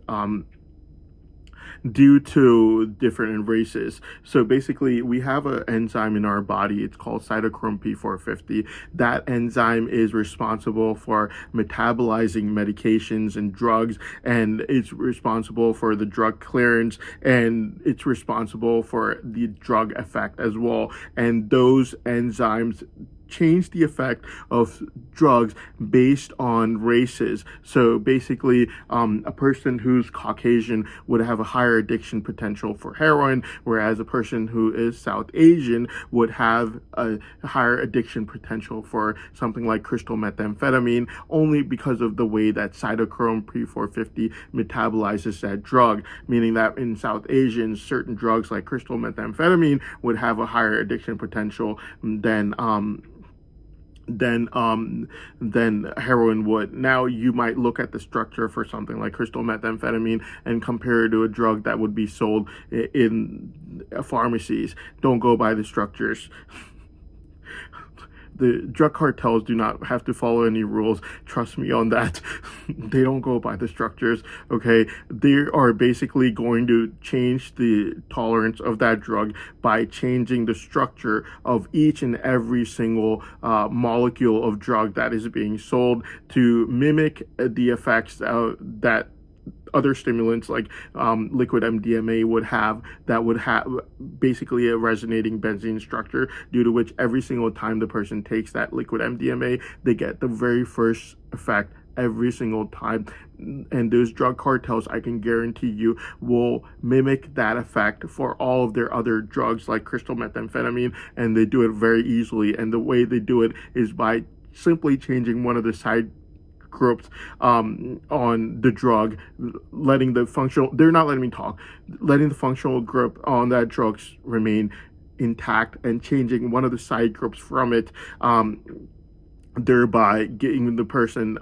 due to different races. So basically, we have an enzyme in our body. It's called cytochrome P450. That enzyme is responsible for metabolizing medications and drugs, and it's responsible for the drug clearance, and it's responsible for the drug effect as well. And those enzymes change the effect of drugs based on races. So basically, a person who's Caucasian would have a higher addiction potential for heroin, whereas a person who is South Asian would have a higher addiction potential for something like crystal methamphetamine, only because of the way that cytochrome P450 metabolizes that drug, meaning that in South Asians, certain drugs like crystal methamphetamine would have a higher addiction potential than heroin would. Now you might look at the structure for something like crystal methamphetamine and compare it to a drug that would be sold in pharmacies. Don't go by the structures. The drug cartels do not have to follow any rules. Trust me on that. They don't go by the structures, okay? They are basically going to change the tolerance of that drug by changing the structure of each and every single molecule of drug that is being sold to mimic the effects that other stimulants like liquid MDMA would have, that would have basically a resonating benzene structure, due to which every single time the person takes that liquid MDMA, they get the very first effect every single time. And those drug cartels, I can guarantee you, will mimic that effect for all of their other drugs like crystal methamphetamine, and they do it very easily. And the way they do it is by simply changing one of the side groups on the drug, letting the functional, they're not letting me talk, letting the functional group on that drug remain intact, and changing one of the side groups from it, thereby getting the person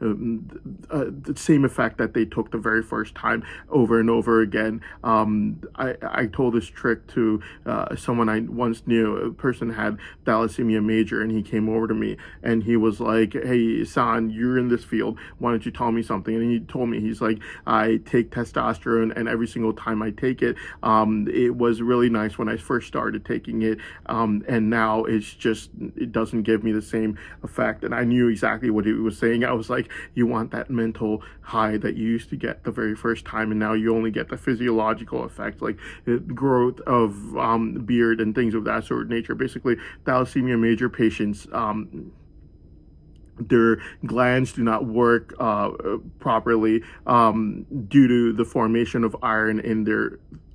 the same effect that they took the very first time over and over again. I told this trick to someone I once knew. A person had thalassemia major, and he came over to me and he was like, "Hey, San, you're in this field. Why don't you tell me something?" And he told me, he's like, "I take testosterone, and every single time I take it, it was really nice when I first started taking it, and now it doesn't give me the same effect." And I knew exactly what he was saying. I was like, you want that mental high that you used to get the very first time, and now you only get the physiological effect, like growth of beard and things of that sort of nature. Basically, thalassemia major patients, their glands do not work properly due to the formation of iron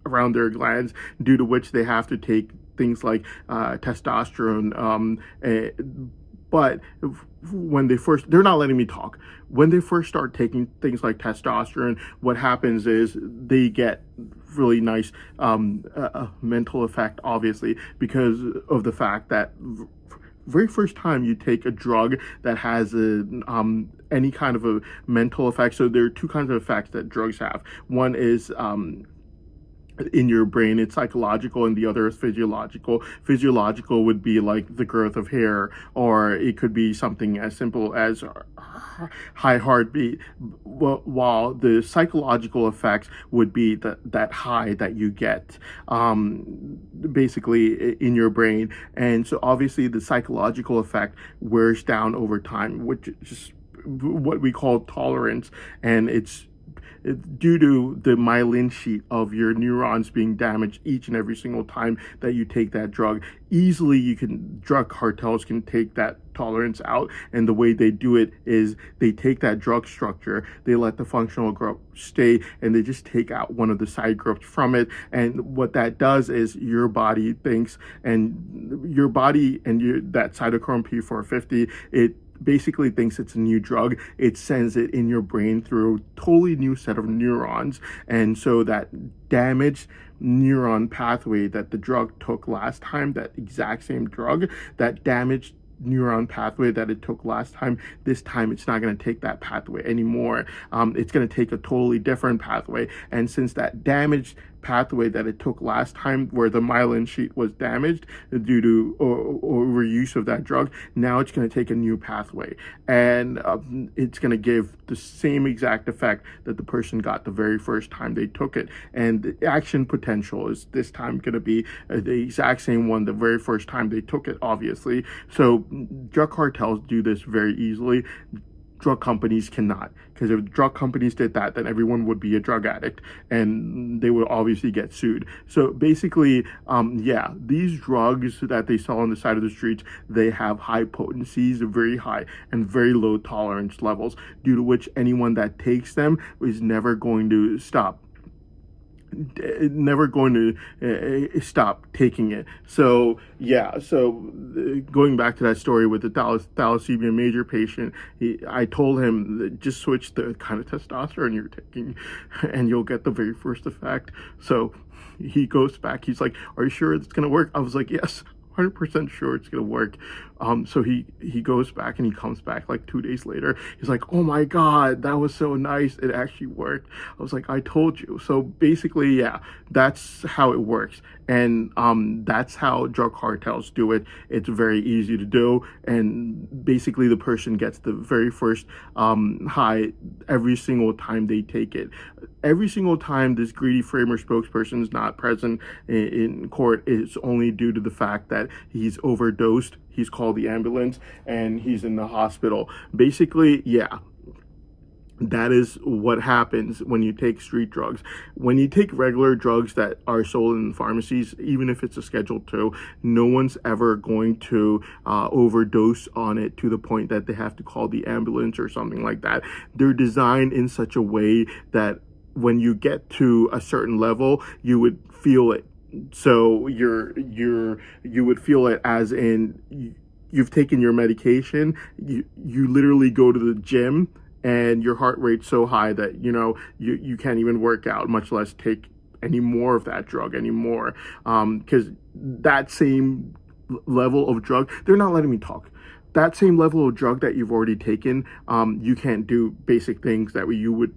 around their glands, due to which they have to take things like testosterone. But when they're not letting me talk. When they first start taking things like testosterone, what happens is they get really nice mental effect, obviously, because of the fact that very first time you take a drug that has any kind of a mental effect. So there are two kinds of effects that drugs have. One is in your brain, it's psychological, and the other is physiological. Physiological would be like the growth of hair, or it could be something as simple as high heartbeat, while the psychological effects would be that high that you get basically in your brain. And so obviously the psychological effect wears down over time, which is what we call tolerance, and it's due to the myelin sheet of your neurons being damaged each and every single time that you take that drug. Easily, drug cartels can take that tolerance out, and the way they do it is they take that drug structure, they let the functional group stay, and they just take out one of the side groups from it. And what that does is your body thinks, and your body and that cytochrome P450, it basically thinks it's a new drug. It sends it in your brain through a totally new set of neurons, and so that damaged neuron pathway that the drug took last time, that exact same drug, that damaged neuron pathway that it took last time, this time it's not going to take that pathway anymore. It's going to take a totally different pathway, and since that damaged pathway that it took last time, where the myelin sheet was damaged due to overuse of that drug. Now it's going to take a new pathway, and it's going to give the same exact effect that the person got the very first time they took it. And the action potential is this time going to be the exact same one the very first time they took it, obviously. So drug cartels do this very easily. Drug companies cannot, because if drug companies did that, then everyone would be a drug addict and they would obviously get sued. So basically, yeah, these drugs that they sell on the side of the streets, they have high potencies, very high, and very low tolerance levels, due to which anyone that takes them is never going to stop stop taking it. So yeah, so going back to that story with the thalassemia major patient, I told him that just switch the kind of testosterone you're taking and you'll get the very first effect. So he goes back, he's like, are you sure it's gonna work? I was like, yes, 100% sure it's gonna work. So he goes back and he comes back like 2 days later. He's like, oh my God, that was so nice. It actually worked. I was like, I told you. So basically, yeah, that's how it works. And that's how drug cartels do it. It's very easy to do. And basically the person gets the very first high every single time they take it. Every single time this greedy framer spokesperson is not present in court, it's only due to the fact that he's overdosed. He's called the ambulance and he's in the hospital. Basically, yeah, that is what happens when you take street drugs. When you take regular drugs that are sold in pharmacies, even if it's a Schedule II, no one's ever going to overdose on it to the point that they have to call the ambulance or something like that. They're designed in such a way that when you get to a certain level, you would feel it. So you would feel it as in you've taken your medication. You literally go to the gym and your heart rate's so high that you can't even work out, much less take any more of that drug anymore. Because that same level of drug, they're not letting me talk. That same level of drug that you've already taken, you can't do basic things that you would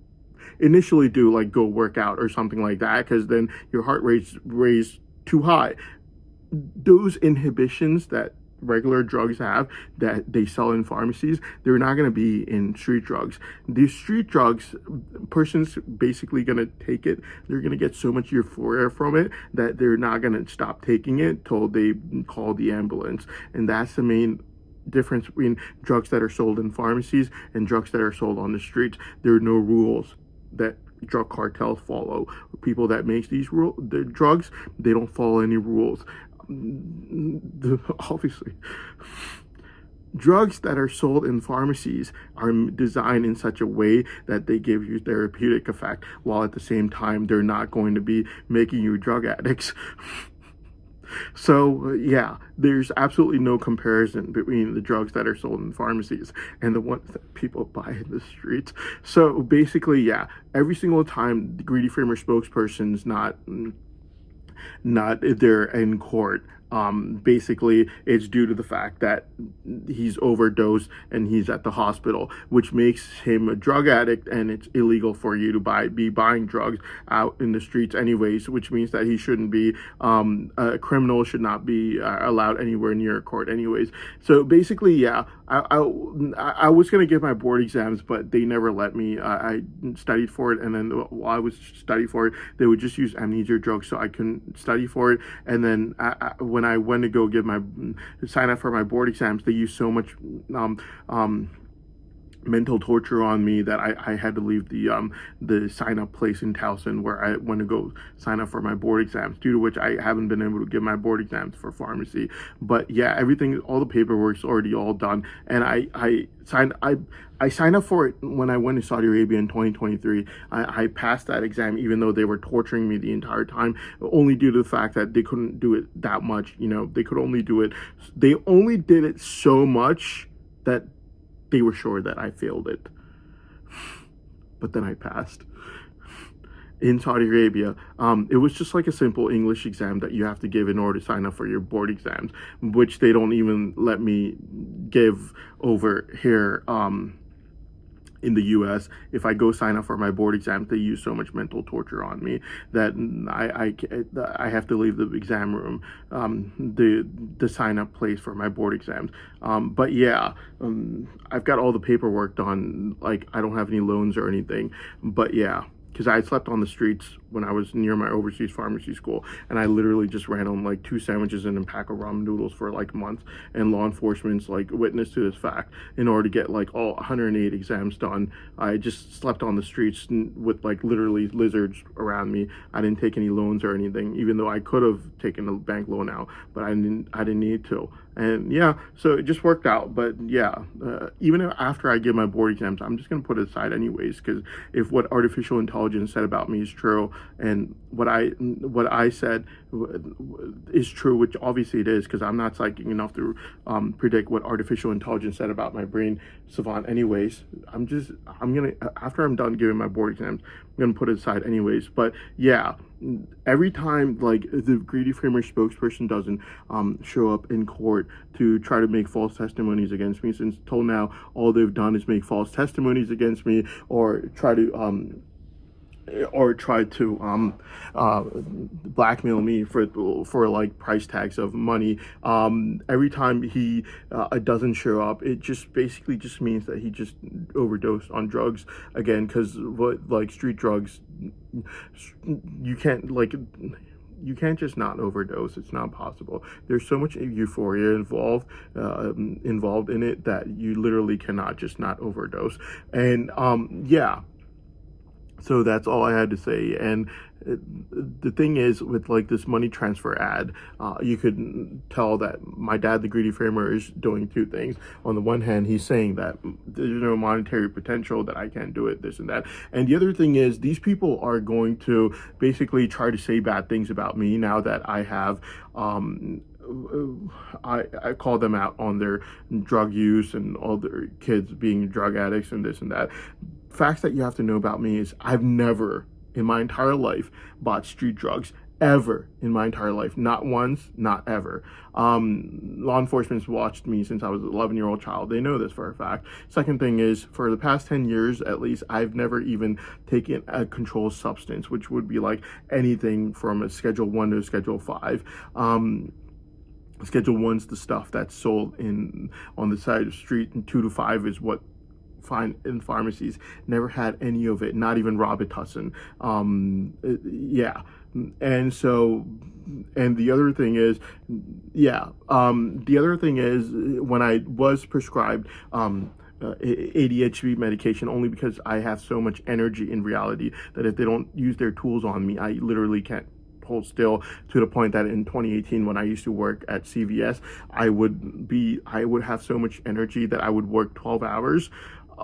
initially do, like go work out or something like that, because then your heart rate's raised too high. Those inhibitions that regular drugs have, that they sell in pharmacies, they're not going to be in street drugs. These street drugs, person's basically going to take it, they're going to get so much euphoria from it that they're not going to stop taking it till they call the ambulance. And that's the main difference between drugs that are sold in pharmacies and drugs that are sold on the streets. There are no rules that drug cartels follow. People that make the drugs, they don't follow any rules. Obviously, drugs that are sold in pharmacies are designed in such a way that they give you therapeutic effect, while at the same time they're not going to be making you drug addicts. So yeah, there's absolutely no comparison between the drugs that are sold in pharmacies and the ones that people buy in the streets. So basically, yeah, every single time the greedy framer spokesperson's not there in court, basically it's due to the fact that he's overdosed and he's at the hospital, which makes him a drug addict, and it's illegal for you to be buying drugs out in the streets anyways, which means that he shouldn't be a criminal, should not be allowed anywhere near a court anyways. So basically, yeah, I was going to get my board exams, but they never let me. I studied for it, and then while I was studying for it, they would just use amnesia drugs, so I couldn't study for it. And then when I went to go sign up for my board exams, they used so much mental torture on me that I had to leave the sign up place in Towson where I went to go sign up for my board exams, due to which I haven't been able to get my board exams for pharmacy. But yeah, all the paperwork's already all done, and I signed up for it when I went to Saudi Arabia in 2023. I passed that exam, even though they were torturing me the entire time, only due to the fact that they couldn't do it that much. They only did it so much that they were sure that I failed it. But then I passed. In Saudi Arabia, it was just like a simple English exam that you have to give in order to sign up for your board exams, which they don't even let me give over here in the US, if I go sign up for my board exams, they use so much mental torture on me that I have to leave the exam room, the sign up place for my board exams. But yeah, I've got all the paperwork done. Like, I don't have any loans or anything. But yeah, because I slept on the streets when I was near my overseas pharmacy school, and I literally just ran on like 2 sandwiches and a pack of ramen noodles for like months. And law enforcement's like witness to this fact. In order to get like all 108 exams done, I just slept on the streets with like literally lizards around me. I didn't take any loans or anything, even though I could have taken a bank loan out, but I didn't need to. And yeah, so it just worked out. But yeah, even after I give my board exams, I'm just gonna put it aside anyways, because if what artificial intelligence said about me is true, and what I said is true, which obviously it is, because I'm not psychic enough to predict what artificial intelligence said about my brain savant anyways. I'm gonna, after I'm done giving my board exams, I'm gonna put it aside anyways. But yeah, every time like the Greedy Framer spokesperson doesn't show up in court to try to make false testimonies against me, since till now all they've done is make false testimonies against me, or try to blackmail me for like price tags of money. Every time he doesn't show up, it just basically just means that he just overdosed on drugs again, because like street drugs, you can't just not overdose. It's not possible. There's so much euphoria involved in it that you literally cannot just not overdose. And yeah, so that's all I had to say. And the thing is, with like this money transfer ad, you could tell that my dad, the Greedy Framer, is doing two things. On the one hand, he's saying that there's no monetary potential, that I can't do it, this and that. And the other thing is, these people are going to basically try to say bad things about me now that I have I call them out on their drug use and all their kids being drug addicts and this and that. Facts that you have to know about me is I've never in my entire life bought street drugs, ever in my entire life. Not once, not ever. Law enforcement's watched me since I was an 11-year-old child. They know this for a fact. Second thing is, for the past 10 years at least, I've never even taken a controlled substance, which would be like anything from a Schedule 1 to a Schedule 5. Schedule 1's the stuff that's sold on the side of the street, and 2 to 5 is what find in pharmacies. Never had any of it, not even Robitussin. Yeah. And so, and the other thing is, when I was prescribed ADHD medication, only because I have so much energy in reality that if they don't use their tools on me, I literally can't hold still, to the point that in 2018, when I used to work at CVS, I would have so much energy that I would work 12 hours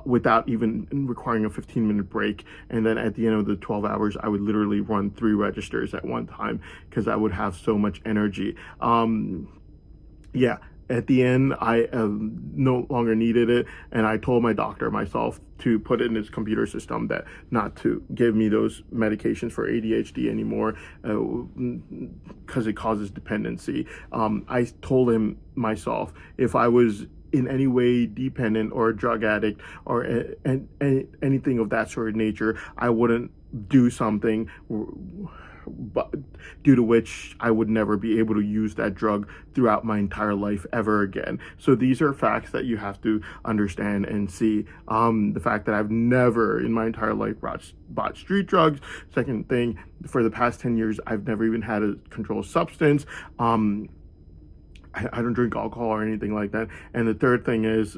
without even requiring a 15-minute break. And then at the end of the 12 hours, I would literally run 3 registers at one time, because I would have so much energy. Yeah. At the end, I no longer needed it, and I told my doctor myself to put it in his computer system that not to give me those medications for ADHD anymore, because it causes dependency. I told him myself, if I was in any way dependent or a drug addict or anything of that sort of nature, I wouldn't do something but due to which I would never be able to use that drug throughout my entire life ever again. So these are facts that you have to understand and see. The fact that I've never in my entire life bought street drugs. Second thing, for the past 10 years, I've never even had a controlled substance. I don't drink alcohol or anything like that. And the third thing is,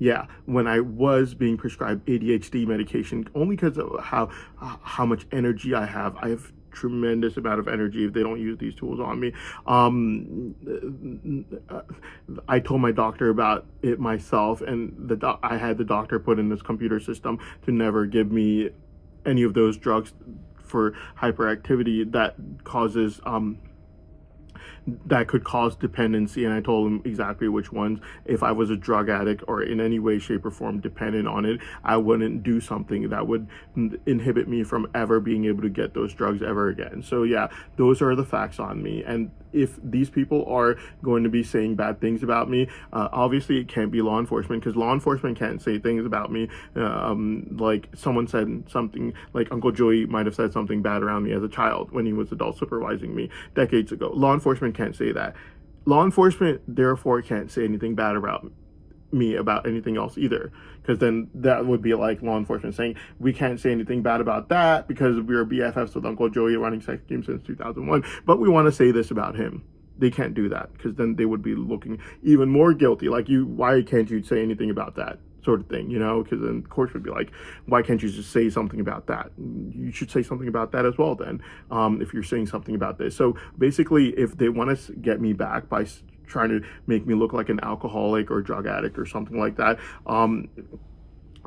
yeah, when I was being prescribed ADHD medication, only because of how much energy I have tremendous amount of energy if they don't use these tools on me. I told my doctor about it myself, and I had the doctor put in this computer system to never give me any of those drugs for hyperactivity that causes that could cause dependency. And I told him exactly which ones. If I was a drug addict or in any way, shape, or form dependent on it, I wouldn't do something that would inhibit me from ever being able to get those drugs ever again. So yeah, those are the facts on me. And if these people are going to be saying bad things about me, obviously it can't be law enforcement, because law enforcement can't say things about me. Like someone said something, like Uncle Joey might have said something bad around me as a child when he was adult supervising me decades ago. Law enforcement can't say that. Law enforcement therefore can't say anything bad about me about anything else either, because then that would be like law enforcement saying we can't say anything bad about that because we are BFFs with Uncle Joey running sex games since 2001, but we want to say this about him. They can't do that, because then they would be looking even more guilty, like, you, why can't you say anything about that, sort of thing, because then the courts would be like, why can't you just say something about that? You should say something about that as well then, if you're saying something about this. So basically, if they want to get me back by trying to make me look like an alcoholic or drug addict or something like that,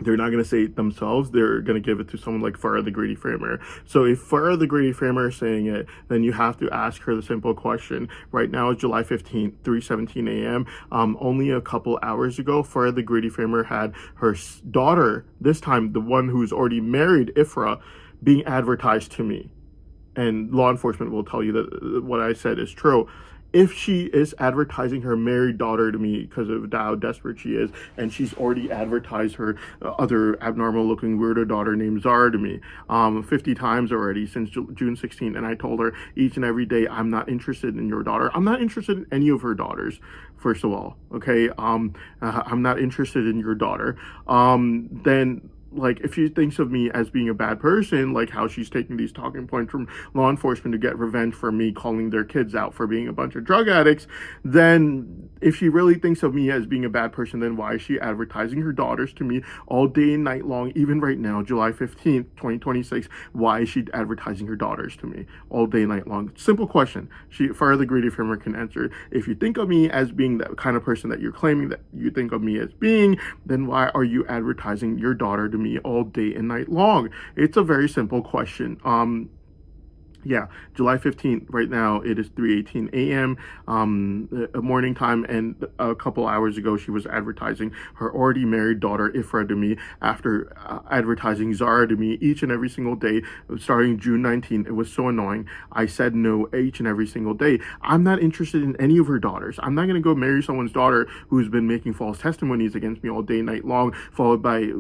they're not going to say it themselves. They're going to give it to someone like Farah the Greedy Framer. So if Farah the Greedy Framer is saying it, then you have to ask her the simple question. Right now is July 15th, 3:17 a.m. Only a couple hours ago, Farah the Greedy Framer had her daughter, this time the one who's already married, Ifra, being advertised to me. And law enforcement will tell you that what I said is true. If she is advertising her married daughter to me because of how desperate she is, and she's already advertised her other abnormal looking weirdo daughter named Zara to me 50 times already since June 16th, and I told her each and every day, I'm not interested in your daughter. I'm not interested in any of her daughters, first of all, okay? I'm not interested in your daughter. Then, like, if she thinks of me as being a bad person, like how she's taking these talking points from law enforcement to get revenge for me calling their kids out for being a bunch of drug addicts, then if she really thinks of me as being a bad person, then why is she advertising her daughters to me all day and night long? Even right now, July 15th, 2026, why is she advertising her daughters to me all day and night long? Simple question. Farah the Greedy Framer can answer. If you think of me as being that kind of person that you're claiming that you think of me as being, then why are you advertising your daughter to me all day and night long? It's a very simple question. Yeah, July 15th, right now, it is 3:18 a.m., morning time, and a couple hours ago, she was advertising her already married daughter, Ifra, to me, after advertising Zara to me each and every single day, starting June 19th. It was so annoying. I said no each and every single day. I'm not interested in any of her daughters. I'm not going to go marry someone's daughter who's been making false testimonies against me all day and night long, followed by,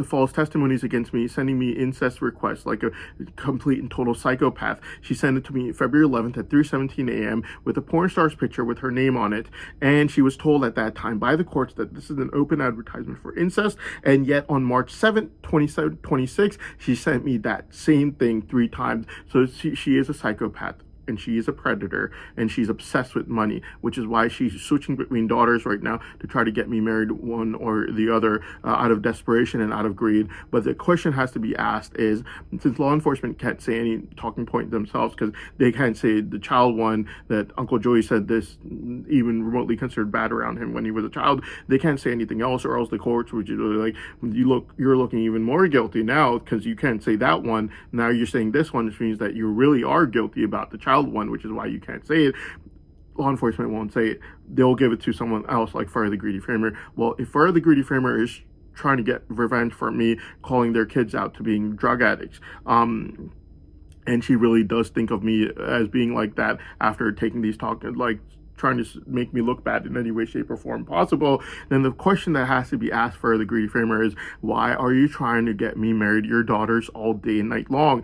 false testimonies against me, sending me incest requests like a complete and total psychopath. She sent it to me February 11th at 3:17 a.m. with a porn star's picture with her name on it, and she was told at that time by the courts that this is an open advertisement for incest, and yet on March 7th, 2026, she sent me that same thing 3 times. So she is a psychopath, and she is a predator, and she's obsessed with money, which is why she's switching between daughters right now to try to get me married one or the other out of desperation and out of greed. But the question has to be asked is, since law enforcement can't say any talking point themselves, because they can't say the child one that Uncle Joey said this even remotely considered bad around him when he was a child, they can't say anything else, or else the courts would like, you're looking even more guilty now because you can't say that one. Now you're saying this one, which means that you really are guilty about the child one, which is why you can't say it. Law enforcement won't say it. They'll give it to someone else like Farah the Greedy Framer. Well, if Farah the Greedy Framer is trying to get revenge for me calling their kids out to being drug addicts, and she really does think of me as being like that after taking these talk, like trying to make me look bad in any way, shape, or form possible, then the question that has to be asked for the Greedy Framer is, why are you trying to get me married your daughters all day and night long?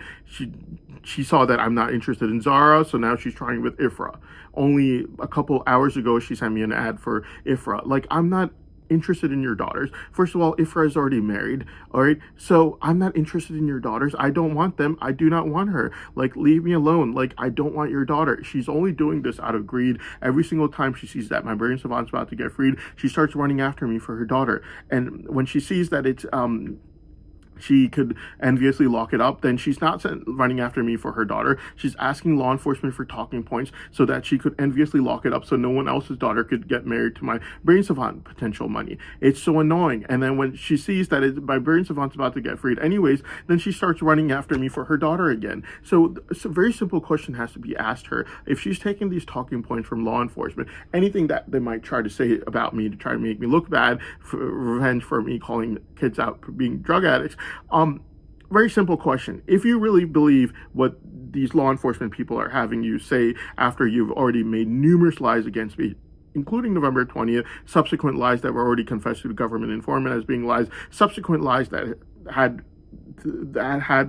She saw that I'm not interested in Zara, so now she's trying with Ifra. Only a couple hours ago, she sent me an ad for Ifra. Like, I'm not interested in your daughters. First of all, Ifra is already married, all right? So I'm not interested in your daughters. I don't want them. I do not want her. Like, leave me alone. Like, I don't want your daughter. She's only doing this out of greed. Every single time she sees that my brain savant's about to get freed, she starts running after me for her daughter. And when she sees that it's she could enviously lock it up, then she's not running after me for her daughter. She's asking law enforcement for talking points so that she could enviously lock it up so no one else's daughter could get married to my brain savant potential money. It's so annoying. And then when she sees that my brain savant's about to get freed anyways, then she starts running after me for her daughter again. So a very simple question has to be asked her. If she's taking these talking points from law enforcement, anything that they might try to say about me to try to make me look bad, for revenge for me calling kids out for being drug addicts, very simple question. If you really believe what these law enforcement people are having you say after you've already made numerous lies against me, including November 20th, subsequent lies that were already confessed to the government informant as being lies, subsequent lies that had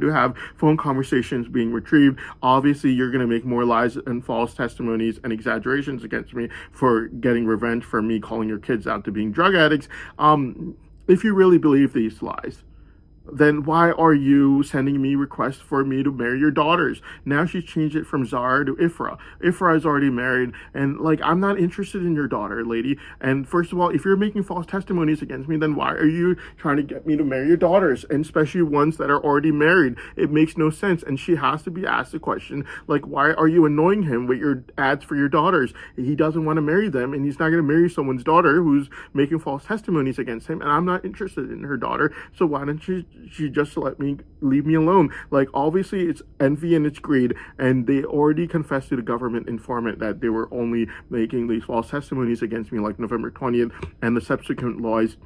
to have phone conversations being retrieved. Obviously, you're going to make more lies and false testimonies and exaggerations against me for getting revenge for me calling your kids out to being drug addicts. If you really believe these lies, then why are you sending me requests for me to marry your daughters? Now she's changed it from Zara to Ifra. Ifra is already married, and like, I'm not interested in your daughter, lady. And first of all, if you're making false testimonies against me, then why are you trying to get me to marry your daughters, and especially ones that are already married? It makes no sense, and she has to be asked the question, like, why are you annoying him with your ads for your daughters? He doesn't want to marry them, and he's not going to marry someone's daughter who's making false testimonies against him, and I'm not interested in her daughter, so why don't she just leave me alone? Like, obviously it's envy and it's greed, and they already confessed to the government informant that they were only making these false testimonies against me, like November 20th, and the subsequent lies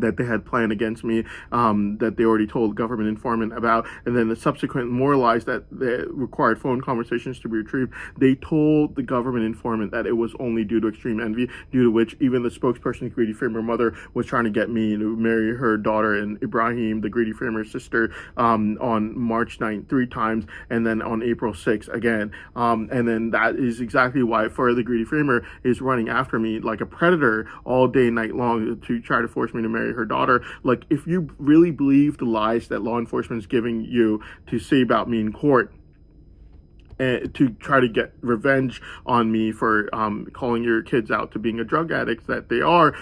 that they had planned against me, that they already told government informant about, and then the subsequent more lies that required phone conversations to be retrieved. They told the government informant that it was only due to extreme envy, due to which even the spokesperson, Greedy Framer mother, was trying to get me to marry her daughter and Ibrahim, the Greedy Framer's sister, on March 9th 3 times, and then on April 6th again. And then that is exactly why the Greedy Framer is running after me like a predator all day, night long to try to force me to marry her daughter. Like, if you really believe the lies that law enforcement is giving you to say about me in court, to try to get revenge on me for calling your kids out to being a drug addict that they are,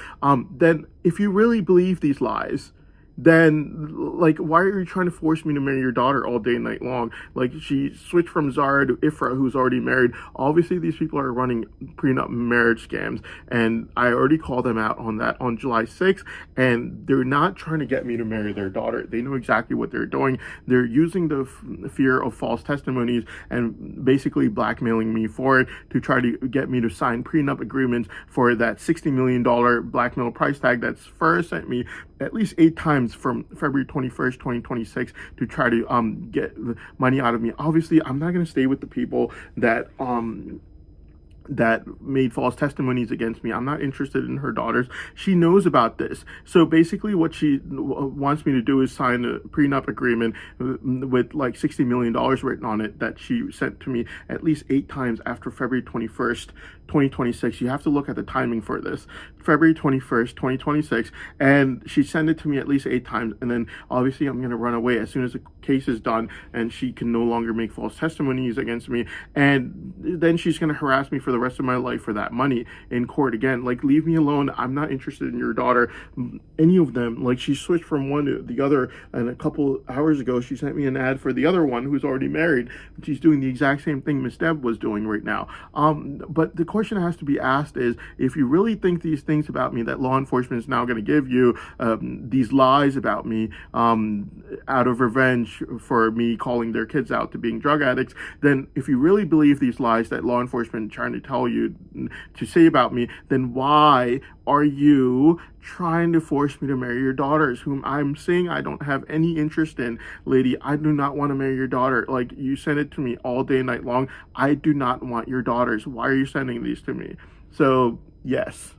then if you really believe these lies, then like, why are you trying to force me to marry your daughter all day and night long? Like, she switched from Zara to Ifra, who's already married. Obviously these people are running prenup marriage scams, and I already called them out on that on July 6th, and they're not trying to get me to marry their daughter. They know exactly what they're doing. They're using the fear of false testimonies and basically blackmailing me for it to try to get me to sign prenup agreements for that $60 million blackmail price tag that's first sent me at least 8 times from February 21st, 2026 to try to get money out of me. Obviously, I'm not going to stay with the people that made false testimonies against me. I'm not interested in her daughters. She knows about this. So basically what she wants me to do is sign a prenup agreement with like $60 million written on it that she sent to me at least 8 times after February 21st, 2026. You have to look at the timing for this. February 21st, 2026, and she sent it to me at least 8 times, and then obviously I'm going to run away as soon as the case is done and she can no longer make false testimonies against me, and then she's going to harass me for the rest of my life for that money in court again. Like, leave me alone. I'm not interested in your daughter, any of them. Like, she switched from one to the other, and a couple hours ago she sent me an ad for the other one who's already married. She's doing the exact same thing Miss Deb was doing right now. But the question has to be asked is, if you really think these things about me that law enforcement is now going to give you, these lies about me out of revenge for me calling their kids out to being drug addicts, then if you really believe these lies that law enforcement is trying to tell you to say about me, then why are you trying to force me to marry your daughters, whom I'm saying I don't have any interest in? Lady, I do not want to marry your daughter. Like, you send it to me all day and night long. I do not want your daughters. Why are you sending these to me? So, yes.